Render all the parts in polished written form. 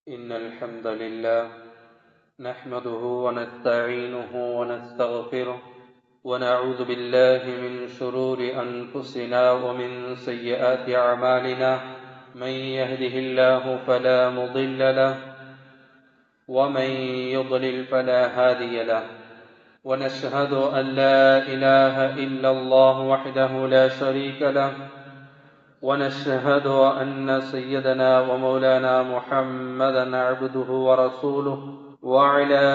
إن الحمد لله نحمده ونستعينه ونستغفره ونعوذ بالله من شرور أنفسنا ومن سيئات أعمالنا. من يهده الله فلا مضل له ومن يضلل فلا هادي له، ونشهد أن لا إله إلا الله وحده لا شريك له، ونشهد أن سيدنا ومولانا محمدا عبده ورسوله وعلى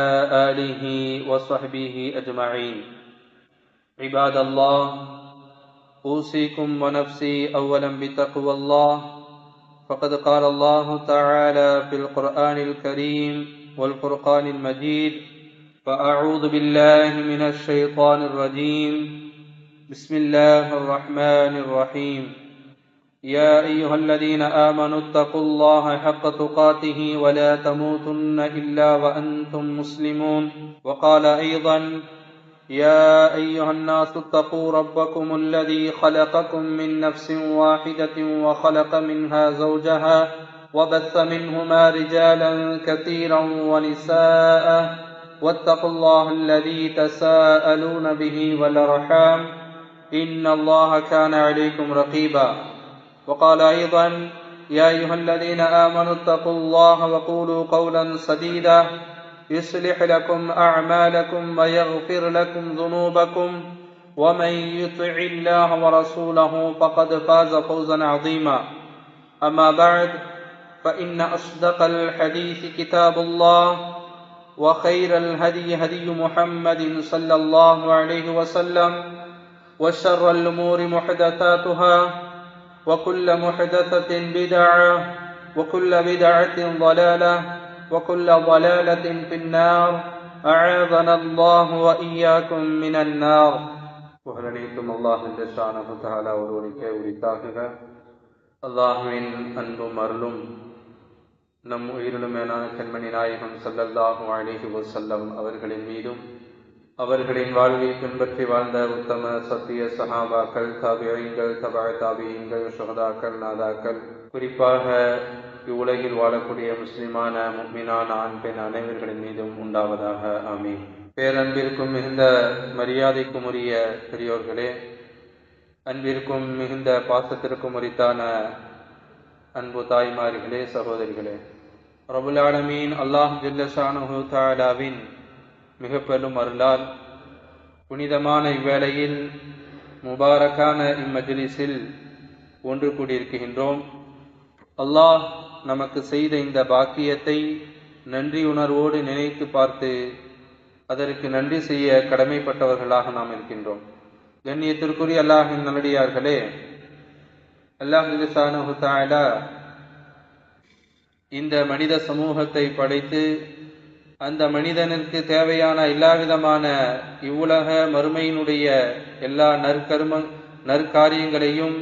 آله وصحبه أجمعين. عباد الله، أوصيكم ونفسي أولا بتقوى الله، فقد قال الله تعالى في القرآن الكريم والفرقان المجيد: فأعوذ بالله من الشيطان الرجيم، بسم الله الرحمن الرحيم. يا أيها الذين آمنوا اتقوا الله حق تقاته ولا تموتن إلا وأنتم مسلمون. وقال أيضا: يا أيها الناس اتقوا ربكم الذي خلقكم من نفس واحدة وخلق منها زوجها وبث منهما رجالا كثيرا ونساء، واتقوا الله الذي تساءلون به والأرحام إن الله كان عليكم رقيبا. وقال أيضا: يا أيها الذين آمنوا اتقوا الله وقولوا قولا سديدا يصلح لكم أعمالكم ويغفر لكم ذنوبكم، ومن يطع الله ورسوله فقد فاز فوزا عظيما. أما بعد، فإن أصدق الحديث كتاب الله، وخير الهدي هدي محمد صلى الله عليه وسلم، وشر الأمور محدثاتها، وكل محدثة بدعة، وكل بدعة ضلالة، وكل ضلالة في النار. أعاذنا الله وإياكم من النار. புகழனைத்தும் அல்லாஹ் ஜல்லஷானஹு தஆலா ஒருவனுக்கே உரித்தாகுக. அல்லாஹ்வின் அன்பும் அருளும் நம் உயிரிலும் மேலான கண்மணி நாயகம் ஸல்லல்லாஹு அலைஹி வஸல்லம் அவர்களின் மீதும், அவர்களின் வாழ்வை பின்பற்றி வாழ்ந்த உத்தம சத்திய சஹாபாக்கள், தாபிஈன்கள், தபஅ தாபிஈன்கள், ஷுஹதாக்கள், நாதாக்கள், குறிப்பாக இவ்வுலகில் வாழக்கூடிய முஸ்லிமான முஃமினான ஆண் பெண் அனைவர்களின் மீதும் உண்டாவதாக. ஆமீன். பேரன்பிற்கும் மிகுந்த மரியாதைக்கும் உரிய பெரியோர்களே, அன்பிற்கும் மிகுந்த பாசத்திற்கும் உரித்தான அன்பு தாய்மார்களே, சகோதரிகளே, ரப்புல் ஆலமீன் அல்லாஹ் ஜல்லஷானஹு தஆலாவின் மிக பெரும் அருளால் புனிதமான இவ்வேளையில் முபாரக்கான இம்மஜ்லிஸில் ஒன்று கூடியிருக்கின்றோம். அல்லாஹ் நமக்கு செய்த இந்த பாக்கியத்தை நன்றி உணர்வோடு நினைத்து பார்த்து அதற்கு நன்றி செய்ய கடமைப்பட்டவர்களாக நாம் இருக்கின்றோம். கண்ணியத்திற்குரிய அல்லாஹின் நல்லடியார்களே, அல்லாஹ் சுப்ஹானஹு தஆலா இந்த மனித சமூகத்தை படைத்து அந்த மனிதனுக்கு தேவையான எல்லாவிதமான இவ்வுலக மறுமையினுடைய எல்லா நற்காரியங்களையும்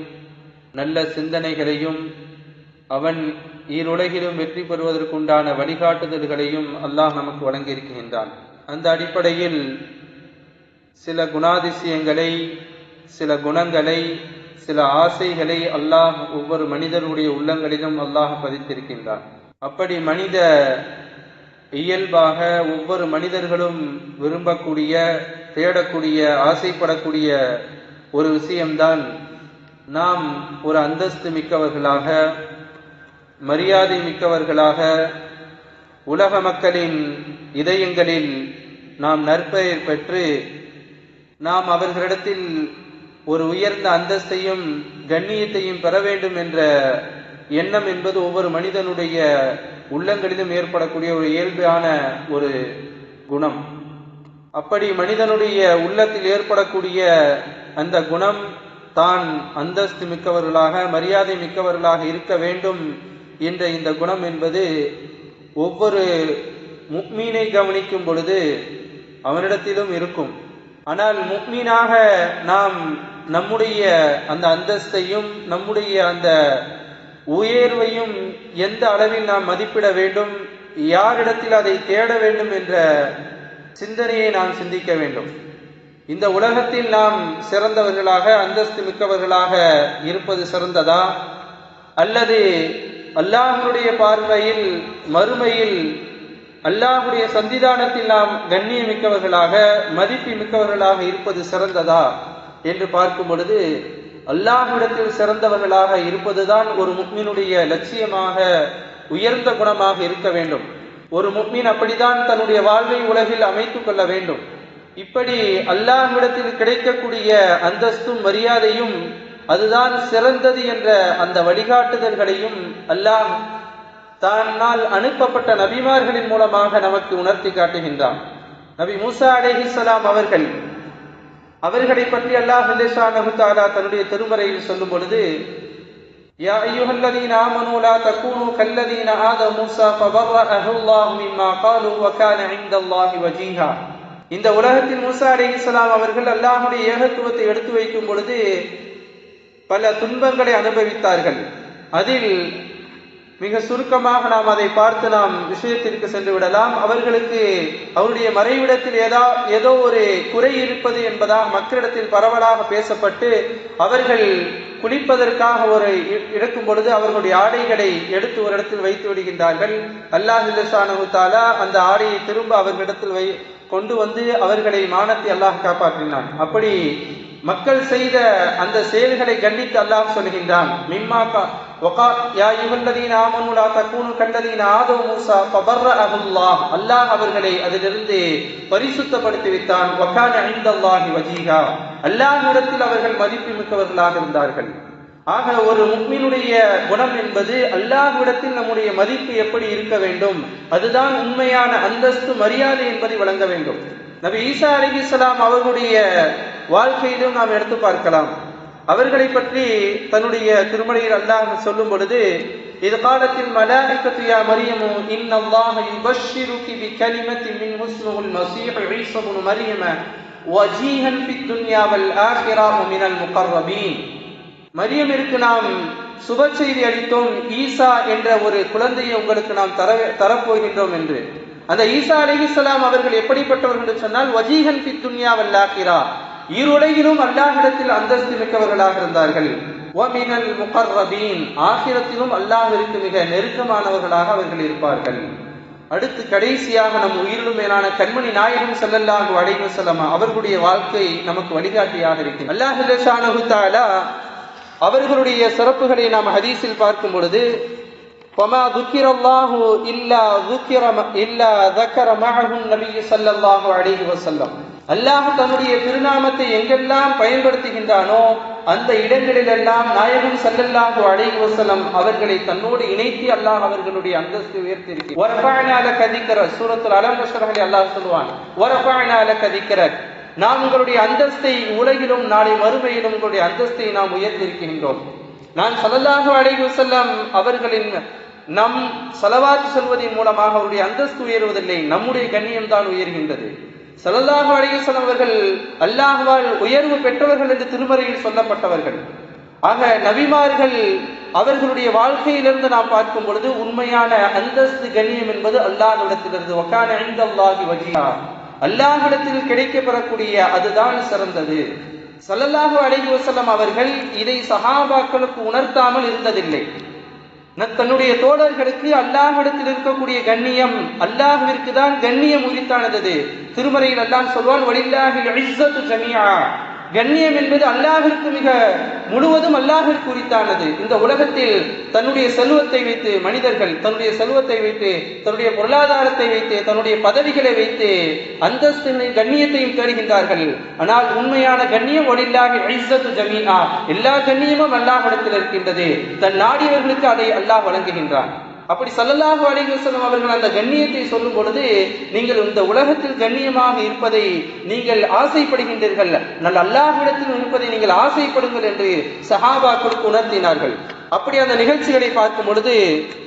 நல்ல சிந்தனைகளையும் அவன் ஈருலகிலும் வெற்றி பெறுவதற்குண்டான வழிகாட்டுதல்களையும் அல்லாஹ் நமக்கு வழங்கியிருக்கின்றான். அந்த அடிப்படையில் சில குணாதிசயங்களை, சில குணங்களை, சில ஆசைகளை அல்லாஹ் ஒவ்வொரு மனிதருடைய உள்ளங்களிலும் அல்லாஹ் பதித்திருக்கின்றான். அப்படி மனித இயல்பாக ஒவ்வொரு மனிதர்களும் விரும்பக்கூடிய, தேடக்கூடிய, ஆசைப்படக்கூடிய ஒரு விஷயம்தான் நாம் ஒரு அந்தஸ்து மிக்கவர்களாக, மரியாதை மிக்கவர்களாக, உலக மக்களின் இதயங்களில் நாம் நற்பெயர் பெற்று நாம் அவர்களிடத்தில் ஒரு உயர்ந்த அந்தஸ்தையும் கண்ணியத்தையும் பெற வேண்டும் என்ற எண்ணம் என்பது ஒவ்வொரு மனிதனுடைய உள்ளங்களிலும் ஏற்படக்கூடிய ஒரு இயல்பான ஒரு குணம். அப்படி மனிதனுடைய உள்ளத்தில் ஏற்படக்கூடிய அந்த குணம் தான் அந்தஸ்து மிக்கவர்களாக, மரியாதை மிக்கவர்களாக இருக்க வேண்டும் என்ற இந்த குணம் என்பது ஒவ்வொரு முஃமினை கவனிக்கும் பொழுது அவனிடத்திலும் இருக்கும். ஆனால் முஃமினாக நாம் நம்முடைய அந்த அந்தஸ்தையும் நம்முடைய அந்த உயர்வையும் எந்த அளவில் நாம் மதிப்பிட வேண்டும், யாரிடத்தில் அதை தேட வேண்டும் என்ற சிந்தனையை நாம் சிந்திக்க வேண்டும். இந்த உலகத்தில் நாம் சிறந்தவர்களாக, அந்தஸ்து மிக்கவர்களாக இருப்பது சிறந்ததா, அல்லது அல்லாஹ்வுடைய பார்வையில் மறுமையில் அல்லாஹ்வுடைய சந்திதானத்தில் நாம் கண்ணியமிக்கவர்களாக மதிப்பு மிக்கவர்களாக இருப்பது சிறந்ததா என்று பார்க்கும் பொழுது அல்லாஹ்விடத்தில் சிறந்தவர்களாக இருப்பதுதான் ஒரு முஃமினுடைய லட்சியமாக உயர்ந்த குணமாக இருக்க வேண்டும். ஒரு முஃமின் அப்படித்தான் தன்னுடைய வாழ்வை உலகில் அமைத்துக் கொள்ள வேண்டும். இப்படி அல்லாஹ்விடத்தில் கிடைக்கக்கூடிய அந்தஸ்தும் மரியாதையும் அதுதான் சிறந்தது என்ற அந்த வழிகாட்டுதல்களையும் அல்லாஹ் தன்னால் அனுப்பப்பட்ட நபிமார்களின் மூலமாக நமக்கு உணர்த்தி காட்டுகின்றான். நபி மூசா அலைஹிஸ்ஸலாம் அவர்களை பற்றி அல்லாஹ் ஸுப்ஹானஹு வ தஆலா தன்னுடைய திருமறையில் சொல்லும் பொழுது, யா அய்யுஹல்லதீன ஆமனூ லா தகூனூ கல்லதீன ஆத மூஸா ஃபபர்ரஅஹு அல்லாஹு மிம்மா காலூ வ கான இன்தல்லாஹி வஜீஹா. இந்த உலகத்தில் மூசா அலைஹிஸ்ஸலாம் அவர்கள் அல்லாஹ்வுடைய ஏகத்துவத்தை எடுத்து வைக்கும் பொழுது பல துன்பங்களை அனுபவித்தார்கள். அதில் மிக சுருக்கமாக நாம் அதை பார்த்து நாம் விஷயத்திற்கு சென்று விடலாம். அவர்களுக்கு அவருடைய மறைவிடத்தில் ஏதோ ஒரு குறை இருப்பது என்பதாக மக்களிடத்தில் பரவலாக பேசப்பட்டு அவர்கள் குளிப்பதற்காக ஒரு இருக்கும் பொழுது அவர்களுடைய ஆடைகளை எடுத்து ஒரு இடத்தில் வைத்து விடுகின்றார்கள். அல்லாஹ் ஸுப்ஹானஹு வ தஆலா அந்த ஆடையை திரும்ப அவர்களிடத்தில் கொண்டு வந்து அவர்களை மானத்தை அல்லாஹ் காப்பாற்றினான். அப்படி மக்கள் செய்த அந்த செயல்களை கண்டித்து அல்லாஹ் சொல்கின்றான், அல்லாஹ் அவர்களை அதிலிருந்து பரிசுத்தப்படுத்தி விட்டான். அல்லாஹ்விடத்தில் அவர்கள் மதிப்பு மிக்கவர்களாக இருந்தார்கள். ஆக ஒரு முஃமினுடைய குணம் என்பது அல்லாஹ்விடத்தில் நம்முடைய மதிப்பு எப்படி இருக்க வேண்டும், அதுதான் உண்மையான அந்தஸ்து மரியாதை என்பதை வழங்க வேண்டும். நபி ஈசா அலைஹிஸ்ஸலாம் அவர்களுடைய வாழ்க்கையிலும் நாம் எடுத்து பார்க்கலாம். அவர்களை பற்றி தன்னுடைய திருமறையில் அல்லாஹ் சொல்லும் பொழுது, இது காலத்தில் மலாயிகத்து யா மரியமு இன்னல்லாஹ யுபஷ்ஷிருகி பிகலிமத்தின் மின் இஸ்முல் மஸீஹ் ஈஸா இப்னு மரியம வஜீஹன் ஃபித் துன்யா வல் ஆখিরা மினல் முகர்ரபீன். மரியமிற்கு நாம் சுப செய்தி அளித்தோம், ஈசா என்ற ஒரு குழந்தையை உங்களுக்கு நாம் தரப்போகின்றோம் என்று. அந்த ஈசா அலைஹிஸ்ஸலாம் அவர்கள் எப்படிப்பட்டவர்கள் என்று சொன்னால், வஜீஹன் ஃபித் துன்யா வல் ஆখিরা, ஈருலகிலும் அல்லாஹ்விடத்தில் அந்தஸ்து மிக்கவர்களாக இருந்தார்கள். வ மினல் முகர்ரபீன், ஆகிரத்திலும் அல்லாஹ்விற்கு மிக நெருக்கமானவர்களாக அவர்கள் இருப்பார்கள். அடுத்து கடைசியாக நம் உயிரிலும் மேலான கண்மணி நாயகம் ஸல்லல்லாஹு அலைஹி வஸல்லம் அவர்களுடைய வாழ்க்கை நமக்கு வழிகாட்டியாக இருக்கிறது. அல்லாஹ் ஸுப்ஹானஹு வ தஆலா அவர்களுடைய சிறப்புகளை நாம் ஹதீஸில் பார்க்கும் பொழுது, وما ذكر الله الا ذكر معه النبي صلى الله عليه وسلم. அல்லாஹ் தன்னுடைய திருநாமத்தை எங்கெல்லாம் பயன்படுத்துகின்றானோ அந்த இடங்களிலெல்லாம் நாயகம் ஸல்லல்லாஹு அலைஹி வஸல்லம் அவர்களை தன்னோடு இணைத்து அல்லாஹ் அவர்களுடைய அந்தஸ்தை உயர்த்தியிருக்கிறார். வரஃபஅனா லக திக்ரக், சூரத்துல் அலம் நஷ்ரஹ் அல்லாஹ் சொல்வான், வரஃபஅனா லக திக்ரக், நாம் உங்களுடைய அந்தஸ்தை உலகிலும் நாளை மறுமையிலும் உங்களுடைய அந்தஸ்தை நாம் உயர்த்தியிருக்கின்றோம். நான் ஸல்லல்லாஹு அலைஹி வஸல்லம் அவர்களின் நம் ஸலவாத் சொல்வதன் மூலமாக அவருடைய அந்தஸ்து உயர்வதில்லை, நம்முடைய கண்ணியம் தான் உயர்கின்றது. ஸல்லல்லாஹு அலைஹி வஸல்லம் அவர்கள் அல்லாஹ்வால் உயர்வு பெற்றவர்கள் என்று திருமறையில் சொல்லப்பட்டவர்கள். ஆக நபிமார்கள் அவர்களுடைய வாழ்க்கையிலிருந்து நாம் பார்க்கும் பொழுது உண்மையான அந்தஸ்து கண்ணியம் என்பது அல்லாஹ்விடத்திலிருந்து, வகான இன்தல்லாஹி வஜீஹா, அல்லாஹ்விடத்தில் கிடைக்கப்பெறக்கூடிய அதுதான் சிறந்தது. ஸல்லல்லாஹு அலைஹி வஸல்லம் அவர்கள் இதை சஹாபாக்களுக்கு உணர்த்தாமல் இருந்ததில்லை. தன்னுடைய தோழர்களுக்கு அல்லாஹ்விடத்தில் இருக்கக்கூடிய கண்ணியம் அல்லாஹ்விற்கு தான் கண்ணியம் உரித்தானது. திருமறையில் அல்லாஹ் சொல்வான், வலில்லாஹில் இஸ்ஸத்து ஜமீஆ, கண்ணியம் என்பது அல்லாஹ்விற்கு மிக முழுவதும் அல்லாஹ்விற்கு உரித்தானது. இந்த உலகத்தில் தன்னுடைய செல்வத்தை வைத்து மனிதர்கள் தன்னுடைய செல்வத்தை வைத்து தன்னுடைய பொருளாதாரத்தை வைத்து தன்னுடைய பதவிகளை வைத்து அந்தஸ்தின் கண்ணியத்தையும் தேடுகின்றார்கள். ஆனால் உண்மையான கண்ணியம் வலில்லாஹில் இஸ்ஸத்து ஜமீஆ, எல்லா கண்ணியமும் அல்லாஹ்விடத்தில் இருக்கின்றது. தன் நாடியவர்களுக்கு அதை அல்லாஹ் வழங்குகின்றான். அப்படி ஸல்லல்லாஹு அலைஹி வஸல்லம் அவர்கள் அந்த கண்ணியத்தை சொல்லும் பொழுது, நீங்கள் இந்த உலகத்தில் கண்ணியமாக இருப்பதை நீங்கள் ஆசைப்படுகின்றீர்கள், நல்ல அல்லாஹ்விடத்தில் இருப்பதை நீங்கள் ஆசைப்படுங்கள் என்று சஹாபாக்களுக்கு உணர்த்தினார்கள். அப்படி அந்த நிகழ்ச்சிகளை பார்க்கும் பொழுது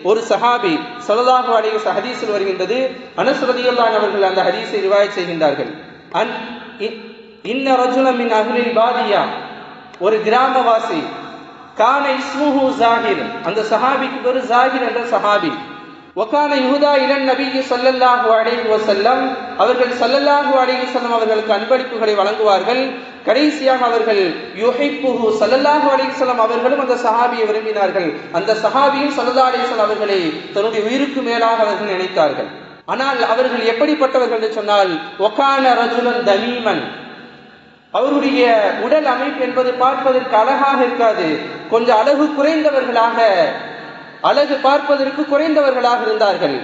ஒரு சஹாபி ஸல்லல்லாஹு அலைஹி வஸல்லம் ஹதீஸில் வருகின்றது, அனஸ் ரலியல்லாஹு அவர்கள் அந்த ஹதீஸை ரிவாயத் செய்கின்றார்கள். இன்ன ரஜுலன் மின் அஹ்லில் பாதியா, ஒரு கிராமவாசி, கான இஸ்முஹு ஜாஹிர், அந்த சஹாபிக்கு பேரு ஜாஹிர் என்ற சஹாபி. வகான யுஹதா இலன் நபியி ஸல்லல்லாஹு அலைஹி வஸல்லம், அவர்கள் ஸல்லல்லாஹு அலைஹி வஸல்லம் அவர்களுக்கு அன்பளிப்புகளை வழங்குவார்கள். கடைசியாக அவர்கள் யுஹிப்புஹு ஸல்லல்லாஹு அலைஹி வஸல்லம் அவர்களும் அந்த சஹாபியை விரும்பினார்கள். அந்த சஹாபியும் ஸல்லல்லாஹு அலைஹி வஸல்லம் அவர்களை தன்னுடைய உயிருக்கு மேலாக அவர்கள் நினைத்தார்கள். ஆனால் அவர்கள் எப்படிப்பட்டவர்கள் என்று சொன்னால், வகான ரஜுலன் தமீமன், அவருடைய உடல் அமைப்பு என்பது பார்ப்பதற்கு அழகாக இருக்காது, கொஞ்சம் அழகு குறைந்தவர்களாக, அழகு பார்ப்பதற்கு குறைந்தவர்களாக இருந்தார்கள்.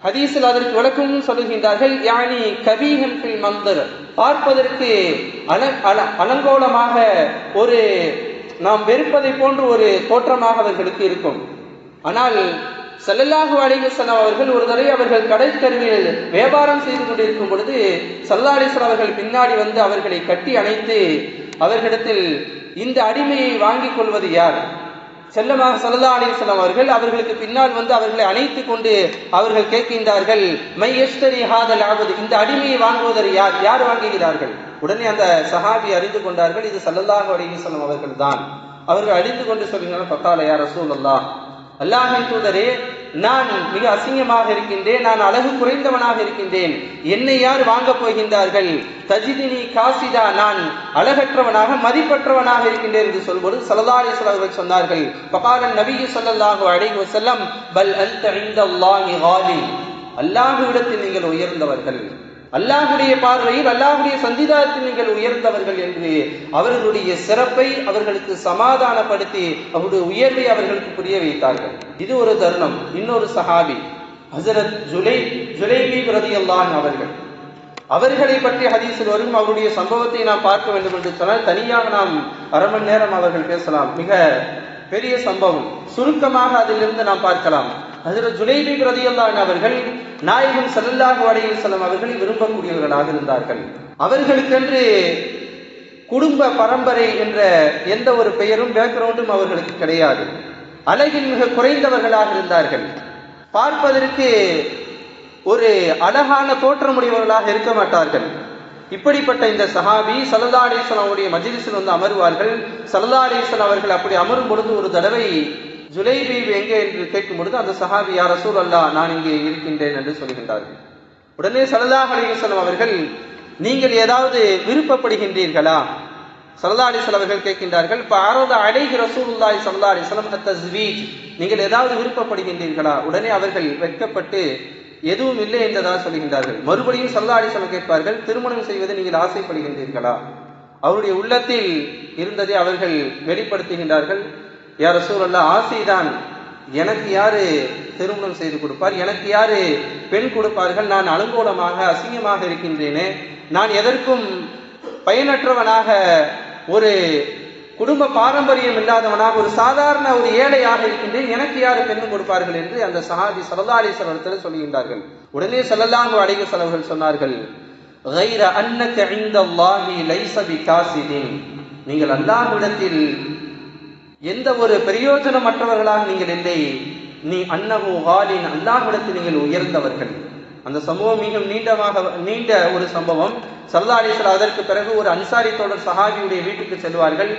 ஹதீஸில் அதற்கு விளக்கமும் சொல்லுகின்றார்கள். யானி கபீஹன் ஃபில் மந்தர், பார்ப்பதற்கு அலங்கோலமாக, ஒரு நாம் வெறுப்பதை போன்று ஒரு தோற்றமாக அவர்களுக்கு இருக்கும். ஆனால் ஸல்லல்லாஹு அலைஹி வஸல்லம் அவர்கள் ஒரு தடவை அவர்கள் கடற்கரையில் வியாபாரம் செய்து கொண்டிருக்கும் பொழுது ஸல்லல்லாஹு அலைஹி வஸல்லம் அவர்கள் பின்னாடி வந்து அவர்களை கட்டி அணைத்து அவர்களிடத்தில், இந்த அடிமையை வாங்கிக் கொள்வது யார்? செல்லமாக ஸல்லல்லாஹு அலைஹி வஸல்லம் அவர்கள் அவர்களுக்கு பின்னால் வந்து அவர்களை அணைத்துக் கொண்டு அவர்கள் கேட்கின்றார்கள், மை யஷ்தரி ஹாதல் அப்து, இந்த அடிமையை வாங்குவதற்கு யார், யார் வாங்குகிறார்கள்? உடனே அந்த சஹாபி அறிந்து கொண்டார்கள், இது ஸல்லல்லாஹு அலைஹி வஸல்லம் அவர்கள் தான். அவர்கள் அறிந்து கொண்டு சொல்லுகிறார்கள், ஃபகால யா ரசூலல்லாஹ், அல்லாஹ்வின் தூதரே, நான் மிக அசிங்கமாக இருக்கின்றேன், நான் அழகு குறைந்தவனாக இருக்கின்றேன், என்னை யார் வாங்கப் போகின்றார்கள்? தஜிதினி காசிதா, நான் அழகற்றவனாக மதிப்பற்றவனாக இருக்கின்றேன் என்று சொல்லும்போது ஸல்லல்லாஹு அலைஹி வஸல்லம் அவர்கள் சொன்னார்கள், ஃபகால நபி ஸல்லல்லாஹு அலைஹி வஸல்லம், பல் அன்த இன்தல்லாஹி காலி, அல்லாஹ்விடத்தில் நீங்கள் உயர்ந்தவர்கள், அல்லாஹுடைய பார்வையில் அல்லாஹுடைய சந்திதாரத்தில் நீங்கள் உயர்ந்தவர்கள் என்று அவர்களுடைய சிறப்பை அவர்களுக்கு சமாதானப்படுத்தி அவருடைய உயர்வை அவர்களுக்கு புரிய வைத்தார்கள். இது ஒரு தருணம். இன்னொரு சஹாபி ஹஸரத் ஜுலைபீப் ரலியல்லாஹு அன்ஹு அவர்கள், அவர்களை பற்றி ஹதீஸில் வரும். அவருடைய சம்பவத்தை நாம் பார்க்க வேண்டும் என்று சொன்னால் தனியாக நாம் அரை மணி நேரம் அவர்கள் பேசலாம். மிக பெரிய சம்பவம், சுருக்கமாக அதிலிருந்து நாம் பார்க்கலாம். ஹஸரத் ஜுலைபீப் ரலியல்லாஹு அன்ஹு அவர்கள் நாயகம் ஸல்லல்லாஹு அலைஹி வஸல்லம் அவர்களை விரும்பக்கூடியவர்களாக இருந்தார்கள். அவர்களுக்கென்று குடும்ப பரம்பரை என்ற எந்த ஒரு பெயரும் பேக்ரவுண்டும் அவர்களுக்கு கிடையாது. அழகில் மிக குறைந்தவர்களாக இருந்தார்கள். பார்ப்பதற்கு ஒரு அழகான தோற்றமுடையவர்களாக இருக்க மாட்டார்கள். இப்படிப்பட்ட இந்த சஹாபி ஸல்லல்லாஹு அலைஹி வஸல்லம் அவருடைய மஜ்லிஸில் வந்து அமர்வார்கள். ஸல்லல்லாஹு அலைஹி வஸல்லம் அவர்கள் அப்படி அமரும் பொழுது ஒரு தடவை ஜுலைபீப் எங்கே என்று கேட்கும் பொழுது அந்த சஹாபி, யா ரசூலல்லாஹ், நான் இங்கே இருக்கின்றேன் என்று சொல்கின்றார்கள். உடனே ஸல்லல்லாஹு அலைஹி வஸல்லம் அவர்கள், நீங்கள் ஏதாவது விருப்பப்படுகின்றீர்களா? ஸல்லல்லாஹு அலைஹி வஸல்லம் அவர்கள் கேட்கின்றார்கள், ஃபஅரத அலைஹி ரசூலுல்லாஹி ஸல்லல்லாஹு அலைஹி வஸல்லம் அத்-தஸ்வீஜ், நீங்கள் ஏதாவது விருப்பப்படுகின்றீர்களா? உடனே அவர்கள் வெட்கப்பட்டு எதுவும் இல்லை என்றதாக சொல்கின்றார்கள். மறுபடியும் ஸல்லல்லாஹு அலைஹி வஸல்லம் கேட்பார்கள், திருமணம் செய்வது நீங்கள் ஆசைப்படுகின்றீர்களா? அவருடைய உள்ளத்தில் இருந்ததை அவர்கள் வெளிப்படுத்துகின்றார்கள். யா ரசூலல்லாஹ், ஆசைதான், எனக்கு யாரு திருமணம் செய்து கொடுப்பார், எனக்கு யாரு பெண் கொடுப்பார்கள், நான் அலங்கோலமாக அசிங்கமாக இருக்கின்றேனே, நான் எதற்கும் பயனற்றவனாக, ஒரு குடும்ப பாரம்பரியம் இல்லாதவனாக, ஒரு சாதாரண ஒரு ஏழையாக இருக்கின்றேன், எனக்கு யாரு பெண் கொடுப்பார்கள் என்று அந்த சஹாபி ஸல்லல்லாஹு அலைஹி வஸல்லம் சொல்கின்றார்கள். உடனே ஸல்லல்லாஹு அலைஹி வஸல்லம் அவர்கள் சொன்னார்கள், கைர அன்னக இன்தல்லாஹி லைஸ பிகாசிதின், நீங்கள் அல்லாஹ்விடத்தில் எந்த ஒரு பிரயோஜனமற்றவர்களாக நீங்கள் இல்லை, நீ அன்னஹு காலின், அல்லாஹ்விடத்தில் நீங்கள் உயர்ந்தவர்கள். அந்த சம்பவம் மிக நீண்ட ஒரு சம்பவம். ஸல்லல்லாஹு அலைஹி வஸல்லம் அதற்கு பிறகு ஒரு அன்சாரி தோழர் சஹாபியுடைய வீட்டுக்கு செல்வார்கள்.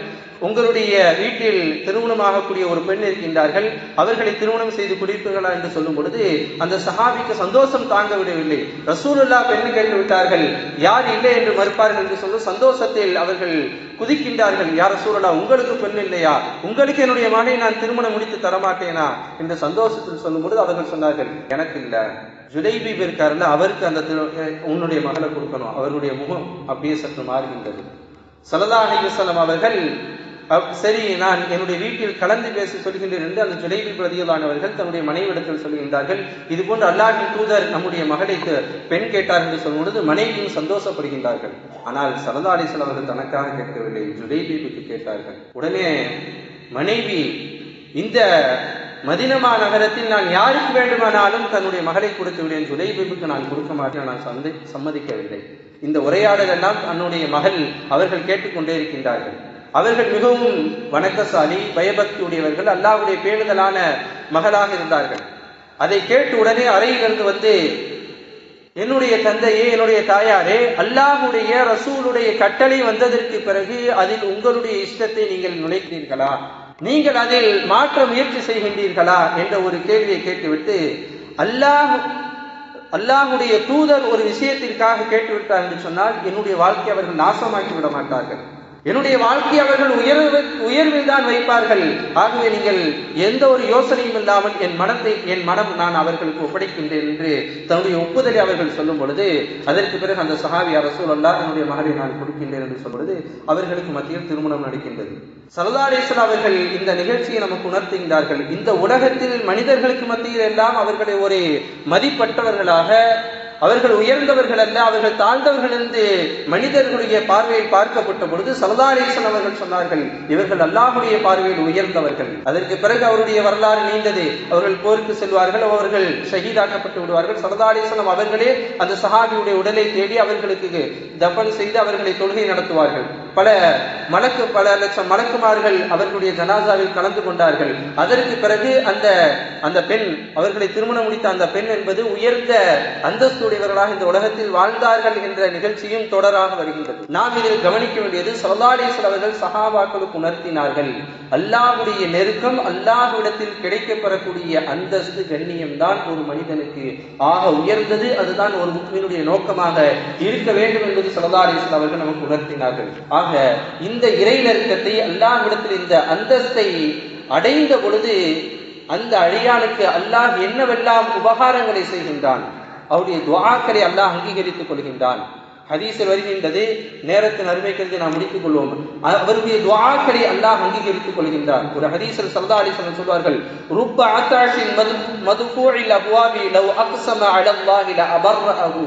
உங்களுடைய வீட்டில் திருமணமாகக்கூடிய ஒரு பெண் இருக்கின்றார்கள், அவர்களை திருமணம் செய்து குடிப்பீர்களா என்று சொல்லும் பொழுது அந்த சஹாபிக்கு சந்தோஷம் தாங்க விடவில்லை. ரசூலுல்லாஹ் பெண்ணு கேட்டு விட்டார்கள், யார் இல்லை என்று மறுப்பார்கள் என்று சொல்லி சந்தோஷத்தில் அவர்கள் குதிக்கின்றார்கள். யார் ரசூலுல்லாஹ், உங்களுக்கு பெண் இல்லையா? உங்களுக்கு என்னுடைய மகனை நான் திருமணம் முடித்து தரமாட்டேனா என்று சந்தோஷத்தில் சொல்லும் பொழுது அவர்கள் சொன்னார்கள், எனக்கு இல்ல, ஜுலைபீப் இருக்காருல்ல, அவருக்கு அந்த உன்னுடைய மகளை கொடுக்கணும். அவருடைய முகம் அப்படியே சற்று மாறுகின்றது. ஸல்லல்லாஹு அலைஹி வஸல்லம் அவர்கள், சரி, நான் என்னுடைய வீட்டில் கலந்து பேசி சொல்கின்றேன் என்று அந்த ஜுலைபீப் ரலியல்லாஹு அன்ஹு அவர்கள் தன்னுடைய மனைவியிடத்தில் சொல்கின்றார்கள். இது போன்று அல்லாஹ்வின் தூதர் நம்முடைய மகளை பெண் கேட்டார் என்று சொல்லும் பொழுது மனைவியும் சந்தோஷப்படுகின்றார்கள். ஆனால் ஸல்லல்லாஹு அலைஹி வஸல்லம் அவர்கள் தனக்காக கேட்கவில்லை, ஜுலைபீபுக்கு கேட்டார்கள். உடனே மனைவி, இந்த மதீனா நகரத்தில் நான் யாருக்கு வேண்டுமானாலும் தன்னுடைய மகளை கொடுத்து விடுவேன், ஜுலைபீபுக்கு நான் கொடுக்க மாட்டேன், நான் சம்மதிக்கவில்லை. இந்த உரையாடல் எல்லாம் தன்னுடைய மகள் அவர்கள் கேட்டுக்கொண்டே இருக்கின்றார்கள். அவர்கள் மிகவும் வணக்கசாலி, பயபக்தி உடையவர்கள், அல்லாஹ்வுடைய பேணுதலான மகளாக இருந்தார்கள். அதை கேட்டு உடனே அறையிலிருந்து வந்து, என்னுடைய தந்தையே, என்னுடைய தாயாரே, அல்லாஹ்வுடைய ரசூலுடைய கட்டளை வந்ததற்கு பிறகு அதில் உங்களுடைய இஷ்டத்தை நீங்கள் நுழைக்கிறீர்களா, நீங்கள் அதில் மாற்ற முயற்சி செய்கின்றீர்களா என்ற ஒரு கேள்வியை கேட்டுவிட்டு, அல்லாஹ்வுடைய தூதர் ஒரு விஷயத்திற்காக கேட்டுவிட்டார் என்று சொன்னால் என்னுடைய வாழ்க்கை அவர்கள் நாசமாக்கி விட மாட்டார்கள். என்னுடைய வாழ்க்கை அவர்கள் உயர்வில் தான் வைப்பார்கள். ஆகவே நீங்கள் எந்த ஒரு யோசனையும் இல்லாமல் என் மனம் நான் அவர்களுக்கு ஒப்படைக்கின்றேன் என்று தன்னுடைய ஒப்புதலை அவர்கள் சொல்லும் பொழுது, அதற்கு பிறகு அந்த சஹாபி ரசூலல்லாஹ் என்னுடைய மகளை நான் கொடுக்கின்றேன் என்று சொல்லும் பொழுது அவர்களுக்கு மத்தியில் திருமணம் நடக்கின்றது. ஸல்லல்லாஹு அலைஹி வஸல்லம் அவர்கள் இந்த நிகழ்ச்சியை நமக்கு உணர்த்துகின்றார்கள். இந்த உலகத்தில் மனிதர்களுக்கு மத்தியில் எல்லாம் அவர்களை ஒரு மதிப்பற்றவர்களாக, அவர்கள் உயர்ந்தவர்கள் அல்ல, அவர்கள் தாழ்ந்தவர்கள் என்று மனிதர்களுடைய பார்வையில் பார்க்கப்பட்ட பொழுது ஸல்லல்லாஹு அலைஹி வஸல்லம் அவர்கள் சொன்னார்கள், இவர்கள் அல்லாஹ்வுடைய பார்வையில் உயர்ந்தவர்கள். அதற்கு பிறகு அவருடைய வரலாறு நீண்டது. அவர்கள் போருக்கு செல்வார்கள், அவர்கள் ஷஹீதாக்கப்பட்டு விடுவார்கள். ஸல்லல்லாஹு அலைஹி வஸல்லம் அவர்களே அந்த சஹாபியுடைய உடலை தேடி அவர்களுக்கு தஃபன் செய்து அவர்களை தொழுகை நடத்துவார்கள். பல லட்சம் மலக்குமார்கள் அவர்களுடைய ஜனாசாவில் கலந்து கொண்டார்கள். அதற்கு பிறகு அந்த பெண், அவர்களை திருமணம் முடித்த அந்த பெண் என்பது உயர்ந்த அந்தஸ்துடையவர்களாக இந்த உலகத்தில் வாழ்ந்தார்கள் என்ற நிகழ்ச்சியும் தொடராக வருகின்றது. நாம் இதில் கவனிக்க வேண்டியது, ஸல்லல்லாஹு அலைஹி வஸல்லம் அவர்கள் சஹாபாக்களுக்கு உணர்த்தினார்கள், அல்லாஹ்வுடைய நெருக்கம், அல்லாஹ்விடத்தில் கிடைக்கப்பெறக்கூடிய அந்தஸ்து, கண்ணியம் தான் ஒரு மனிதனுக்கு ஆக உயர்ந்தது. அதுதான் ஒரு முஃமினுடைய நோக்கமாக இருக்க வேண்டும் என்பது ஸல்லல்லாஹு அலைஹி வஸல்லம் அவர்கள் நமக்கு உணர்த்தினார்கள். ஆக இந்த இறை நெருக்கத்தை, அல்லாஹ்விடத்தில் இந்த அந்தஸ்தை அடைந்த பொழுது அந்த அடியானுக்கு அல்லாஹ் என்னவெல்லாம் உபகாரங்களை செய்கின்றான், அவருடைய துஆக்களை அல்லாஹ் அங்கீகரித்துக் கொள்கின்றான். ஹதீஸில் வருகின்றது, நேரத்தின் அருமை கருதி நாம் முடித்துக் கொள்வோம், அவருடைய துஆக்களை அல்லாஹ் அங்கீகரித்துக் கொள்கின்றான். ஒரு ஹதீஸில் ஸல்லல்லாஹு அலைஹி வஸல்லம் சொல்வார்கள், ருப்ப அத்தாஷின் மதுஃபூஇல் அப்வாபி லவ் அக்ஸம அலல்லாஹி லஅபர்ரஹு.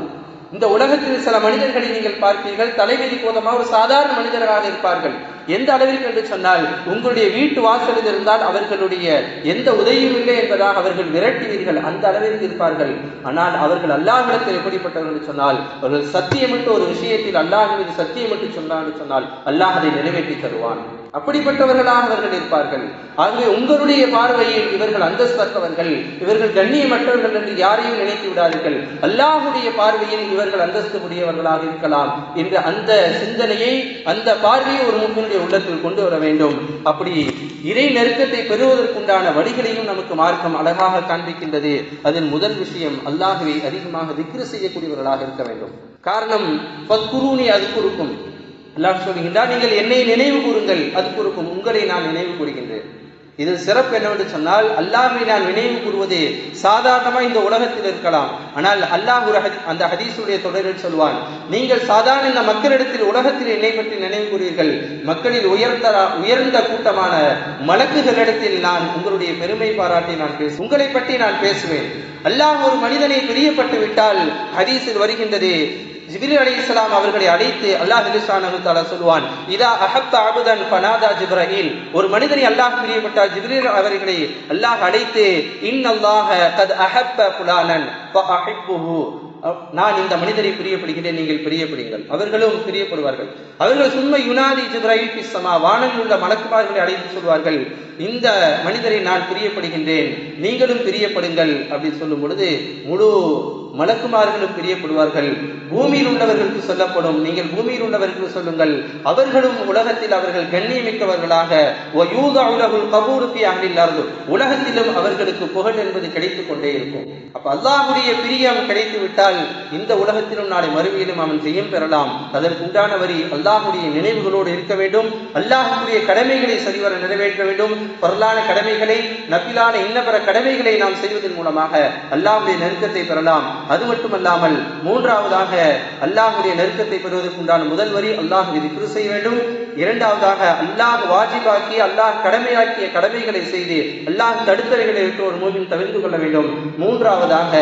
இந்த உலகத்தில் சில மனிதர்களை நீங்கள் பார்ப்பீர்கள், தலைவிதி போதமாக ஒரு சாதாரண மனிதர்களாக இருப்பார்கள். எந்த அளவிற்கு என்று சொன்னால், உங்களுடைய வீட்டு வாசலில் இருந்தால் அவர்களுடைய எந்த உதவியும் இல்லை என்பதாக அவர்கள் விரட்டுவீர்கள், அந்த அளவிற்கு இருப்பார்கள். ஆனால் அவர்கள் அல்லாஹ்விடத்தில் எப்படிப்பட்டவர்கள் என்று சொன்னால், அவர்கள் சத்தியமிட்டு ஒரு விஷயத்தில் அல்லாஹ் மீது சத்தியமிட்டு சொன்னால் அல்லாஹ் அதை நிறைவேற்றி தருவான். அப்படிப்பட்டவர்களாக அவர்கள் இருப்பார்கள். ஆகவே உங்களுடைய பார்வையில் இவர்கள் அந்தஸ்தற்றவர்கள், இவர்கள் கண்ணியமற்றவர்கள் என்று யாரையும் நினைத்து விடாதீர்கள். அல்லாஹ்வுடைய பார்வையில் இவர்கள் அந்தஸ்து உடையவர்களாக இருக்கலாம் என்ற அந்த சிந்தனையை, அந்த பார்வையை ஒரு முஃமினுடைய உள்ளத்தில் கொண்டு வர வேண்டும். அப்படி இறை நெருக்கத்தை பெறுவதற்குண்டான வழிகளையும் நமக்கு மார்க்கம் அழகாக காண்பிக்கின்றது. அதில் முதல் விஷயம், அல்லாஹ்வை அதிகமாக திக்ரு செய்யக்கூடியவர்களாக இருக்க வேண்டும். காரணம், ஃபத்குரூனி அஸ்குருக்கும், அல்லாஹ் சொல்கின்றார், நீங்கள் என்னை நினைவு கூறுங்கள், அஸ்குருக்கும், உங்களை நான் நினைவு கூறுகின்றேன். இது சிறப்பு என்னவென்று சொன்னால், அல்லாஹ்வை நான் நினைவு கூறுவது சாதாரணமா இந்த உலகத்தில் இருக்கலாம். ஆனால் அல்லாஹ் அந்த ஹதீஸுடைய தொடரில் சொல்வான், நீங்கள் சாதாரண இந்த மக்களிடத்தில் உலகத்தில் என்னை பற்றி நினைவு கூறுவீர்கள், மக்களில் உயர்ந்த கூட்டமான மலக்குகளிடத்தில் நான் உங்களுடைய பெருமை பாராட்டி நான் பேசுவேன், உங்களை பற்றி நான் பேசுவேன். அல்லாஹ் ஒரு மனிதனை பிரியப்பட்டு விட்டால், ஹதீஸில் வருகின்றது, ஜிப்ரீல் அலைஹிஸ்ஸலாம் அவர்களை அழைத்து அல்லாஹ் சுப்ஹானஹு தஆலா சொல்வான், இதா அஹப்ப அபதன் ஃபனாதா ஜிப்ரீல், ஒரு மனிதனை அல்லாஹ் பிரியப்பட்டால் ஜிப்ரீல் அவர்களை அல்லாஹ் அழைத்து, இன்னல்லாஹ கத் அஹப்ப ஃபுலானன் ஃபஅஹிப்புஹு, நான் இந்த மனிதரை பிரியப்படுகிறேன், நீங்கள் பிரியப்படுங்கள். அவர்களும் பிரியப்படுவார்கள். அவர்கள் சும்மா யுனாதி ஜிப்ரீல் ஃபிஸ் ஸமா, வானத்தில் உள்ள மலக்குமார்களை அழைத்து சொல்வார்கள், இந்த மனிதரை நான் பிரியப்படுகின்றேன், நீங்களும் பிரியப்படுங்கள். அப்படி சொல்லும் பொழுது முழு மலக்குமார்களும் பிரியப்படுவார்கள். பூமியில் உள்ளவர்களுக்கு சொல்லப்படும், நீங்கள் பூமியில் உள்ளவர்களுக்கு சொல்லுங்கள், அவர்களும் உலகத்தில் அவர்கள் கண்ணியமிக்கவர்களாக, உலகத்திலும் அவர்களுக்கு புகழ் என்பது கிடைத்துக் கொண்டே இருக்கும். அப்ப அல்லாஹ்வுடைய பிரியம் கிடைத்து விட்டால் இந்த உலகத்திலும் நாளை மறுமையிலும் அவன் ஜெயம் பெறலாம். அதற்கு உண்டான வரி அல்லாஹ்வுடைய நினைவுகளோடு இருக்க வேண்டும். அல்லாஹ்வுடைய கடமைகளை சரிவர நிறைவேற்ற வேண்டும். பரலான கடமைகளை, நபிலான இன்னபிற கடமைகளை நாம் செய்வதன் மூலமாக அல்லாஹ்வுடைய நெருக்கத்தை பெறலாம். அது மட்டுமல்லாமல் மூன்றாவதாக அல்லாஹ்வுடைய நெருக்கத்தை பெறுவதற்குண்டான முதல் வரி அல்லாஹ்வை திக்ர் செய்ய வேண்டும். இரண்டாவதாக அல்லாஹ் வாஜிபாக்கிய, அல்லாஹ் கடமையாக்கிய கடமைகளை செய்து அல்லாஹ் தடுத்தவைகளை விட்டு ஒரு மூமின் தவிர்த்து கொள்ள வேண்டும். மூன்றாவதாக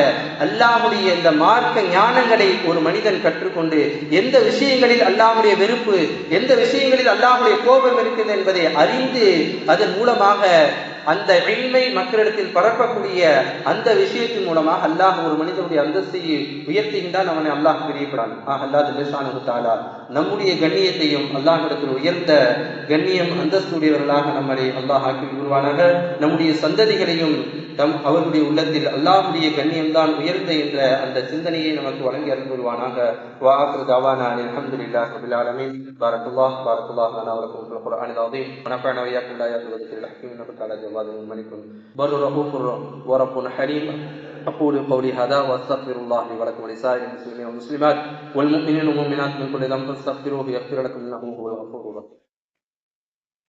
அல்லாஹ்வுடைய இந்த மார்க்க ஞானங்களை ஒரு மனிதன் கற்றுக்கொண்டு எந்த விஷயங்களில் அல்லாஹ்வுடைய வெறுப்பு, எந்த விஷயங்களில் அல்லாஹ்வுடைய கோபம் இருக்கிறது என்பதை அறிந்து அதன் மூலமாக அந்த இல்மை மக்களிடத்தில் பரப்பக்கூடிய அந்த விஷயத்தின் மூலமாக அல்லாஹ் ஒரு மனிதனுடைய அந்தஸ்தை உயர்த்துகின்றான், அவனை அல்லாஹ் பிரியப்படான். அல்லாஹ் சுப்ஹானஹு தஆலா நம்முடைய கண்ணியத்தையும் அல்லாஹ்விடத்தில் உயர்ந்த கண்ணியம் அந்தஸ்துடையவர்களாக நம்மை அல்லாஹ் ஆக்கி விடுவானாக. நம்முடைய சந்ததிகளையும் அவர்களுடைய உள்ளத்தில் அல்லாஹ்வுடைய கண்ணியம்தான் உயர்ந்த என்ற அந்த சிந்தனையை நமக்கு வழங்கி அருள்வானாக. வா ஆகிரு தஅவானா அல்ஹம்துலில்லாஹி ரப்பில் ஆலமீன். பாரக்கல்லாஹு லனா வ லக்கும் ஃபில் குர்ஆனில் அஸீம். வ நஃபஅனா வ இய்யாக்கும் பில் திக்ரில் ஹக்கீம். இன்னஹு தஆலா ஜவாதுன் மலிக்குன் பர்ரு ரஹூஃபுர் வ ரப்புன் ஹலீம். أقول قولي هذا وأستغفر الله لي ولكم ولسائر المسلمين والمسلمات والمؤمنين والمؤمنات من كل ذنب فاستغفروه يغفر لكم إنه هو الغفور الرحيم.